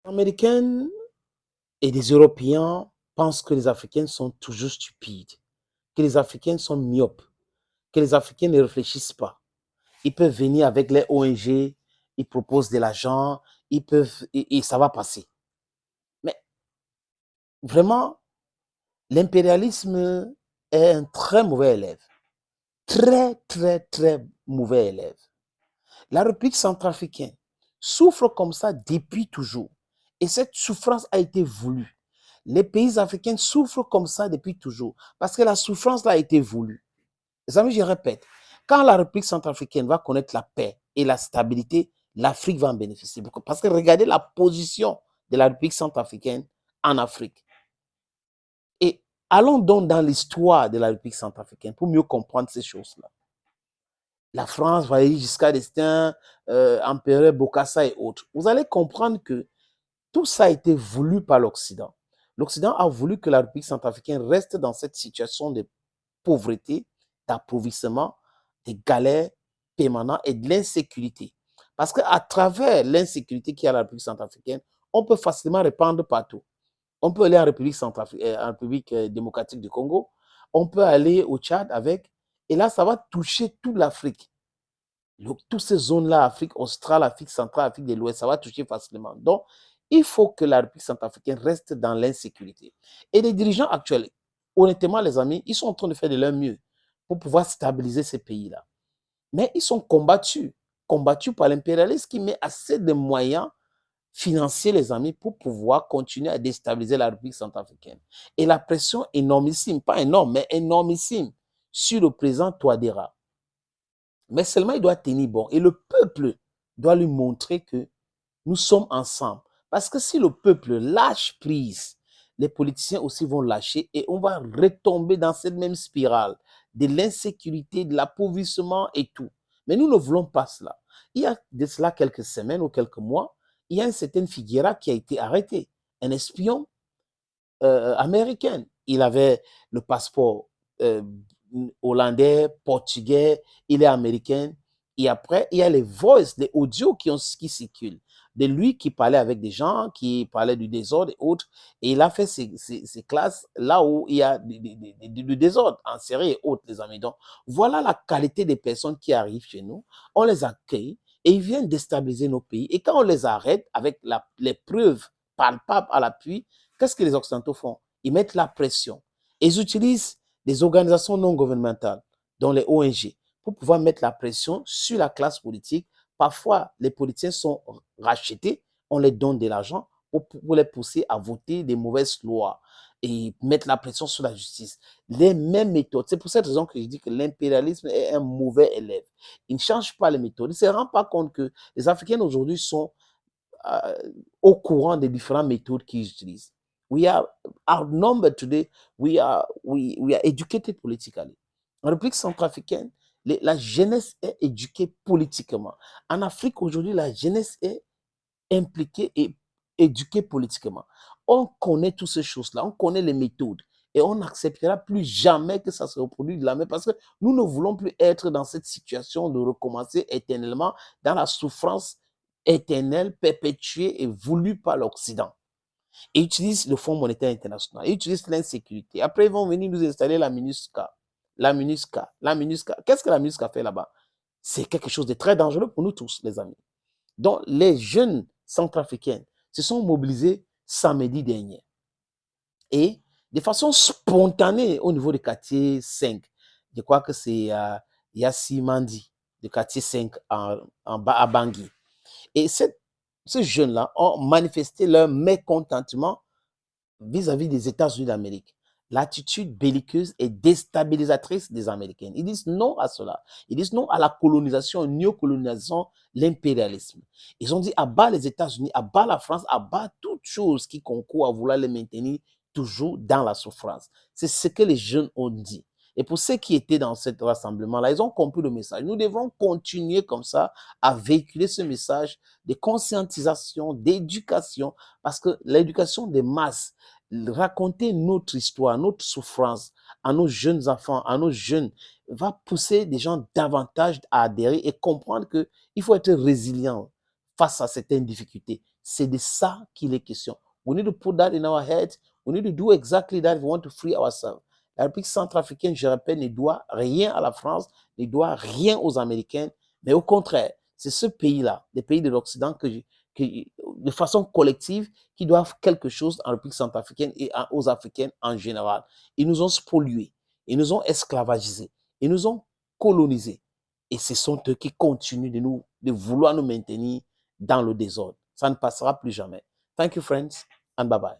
Les Américains et les Européens pensent que les Africains sont toujours stupides, que les Africains sont myopes, que les Africains ne réfléchissent pas. Ils peuvent venir avec les ONG, ils proposent de l'argent, ils peuvent et ça va passer. Mais vraiment, l'impérialisme est un très mauvais élève. Très, très, très mauvais élève. La République centrafricaine souffre comme ça depuis toujours. Et cette souffrance a été voulue. Les pays africains souffrent comme ça depuis toujours. Parce que la souffrance là a été voulue. Les amis, je répète, quand la République centrafricaine va connaître la paix et la stabilité, l'Afrique va en bénéficier. Parce que regardez la position de la République centrafricaine en Afrique. Et allons donc dans l'histoire de la République centrafricaine pour mieux comprendre ces choses-là. La France va aller jusqu'à destin, empereur Bokassa et autres. Vous allez comprendre que tout ça a été voulu par l'Occident. L'Occident a voulu que la République centrafricaine reste dans cette situation de pauvreté, d'appauvrissement, des galères permanentes et de l'insécurité. Parce qu'à travers l'insécurité qu'il y a à la République centrafricaine, on peut facilement répandre partout. On peut aller en République démocratique du Congo, on peut aller au Tchad avec, et là, ça va toucher toute l'Afrique. Toutes ces zones-là, Afrique australe, Afrique centrale, Afrique de l'Ouest, ça va toucher facilement. Donc, il faut que la République centrafricaine reste dans l'insécurité. Et les dirigeants actuels, honnêtement, les amis, ils sont en train de faire de leur mieux pour pouvoir stabiliser ces pays-là. Mais ils sont combattus par l'impérialisme qui met assez de moyens financiers, les amis, pour pouvoir continuer à déstabiliser la République centrafricaine. Et la pression énormissime, pas énorme, mais énormissime, sur le président Touadéra. Mais seulement il doit tenir bon. Et le peuple doit lui montrer que nous sommes ensemble. Parce que si le peuple lâche prise, les politiciens aussi vont lâcher et on va retomber dans cette même spirale de l'insécurité, de l'appauvrissement et tout. Mais nous ne voulons pas cela. Il y a de cela quelques semaines ou quelques mois, il y a un certain Figuera qui a été arrêté, un espion américain. Il avait le passeport euh, hollandais, portugais, il est américain. Et après, il y a les voices, les audios qui circulent de lui qui parlait avec des gens, qui parlaient du désordre et autres. Et il a fait ces classes là où il y a du désordre en série et autres, les amis. Donc, voilà la qualité des personnes qui arrivent chez nous. On les accueille et ils viennent déstabiliser nos pays. Et quand on les arrête avec les preuves palpables à l'appui, qu'est-ce que les Occidentaux font? Ils mettent la pression. Ils utilisent des organisations non gouvernementales, dont les ONG, pour pouvoir mettre la pression sur la classe politique. Parfois, les politiciens sont rachetés, on les donne de l'argent pour les pousser à voter des mauvaises lois et mettre la pression sur la justice. Les mêmes méthodes. C'est pour cette raison que je dis que l'impérialisme est un mauvais élève. Il ne change pas les méthodes. Il ne se rend pas compte que les Africains aujourd'hui sont euh, au courant des différentes méthodes qu'ils utilisent. We are outnumbered today. We are educated politically. En République centrafricaine, la jeunesse est éduquée politiquement. En Afrique aujourd'hui, la jeunesse est impliquée et éduquée politiquement. On connaît toutes ces choses-là, on connaît les méthodes et on n'acceptera plus jamais que ça se reproduise de la même parce que nous ne voulons plus être dans cette situation de recommencer éternellement dans la souffrance éternelle, perpétuée et voulue par l'Occident. Ils utilisent le Fonds monétaire international, ils utilisent l'insécurité. Après, ils vont venir nous installer la MINUSCA. La MINUSCA, la MINUSCA. Qu'est-ce que la MINUSCA fait là-bas? C'est quelque chose de très dangereux pour nous tous, les amis. Donc, les jeunes centrafricains se sont mobilisés samedi dernier. Et de façon spontanée au niveau du quartier 5, je crois que c'est Yassi Mandi, du quartier 5 à Bangui. Et ces jeunes-là ont manifesté leur mécontentement vis-à-vis des États-Unis d'Amérique. L'attitude belliqueuse et déstabilisatrice des Américains. Ils disent non à cela. Ils disent non à la colonisation, néocolonisation, l'impérialisme. Ils ont dit à bas les États-Unis, à bas la France, à bas toute chose qui concourt à vouloir les maintenir toujours dans la souffrance. C'est ce que les jeunes ont dit. Et pour ceux qui étaient dans ce rassemblement-là, ils ont compris le message. Nous devons continuer comme ça à véhiculer ce message de conscientisation, d'éducation, parce que l'éducation des masses, raconter notre histoire, notre souffrance à nos jeunes enfants, à nos jeunes, va pousser des gens davantage à adhérer et comprendre qu'il faut être résilient face à certaines difficultés. C'est de ça qu'il est question. We need to put that in our heads. We need to do exactly that if we want to free ourselves. La République centrafricaine, je répète, ne doit rien à la France, ne doit rien aux Américains, mais au contraire, c'est ce pays-là, les pays de l'Occident, de façon collective, qui doivent quelque chose en République centrafricaine et aux Africains en général. Ils nous ont spoliés, ils nous ont esclavagisés, ils nous ont colonisés. Et ce sont eux qui continuent de vouloir nous maintenir dans le désordre. Ça ne passera plus jamais. Thank you, friends, and bye-bye.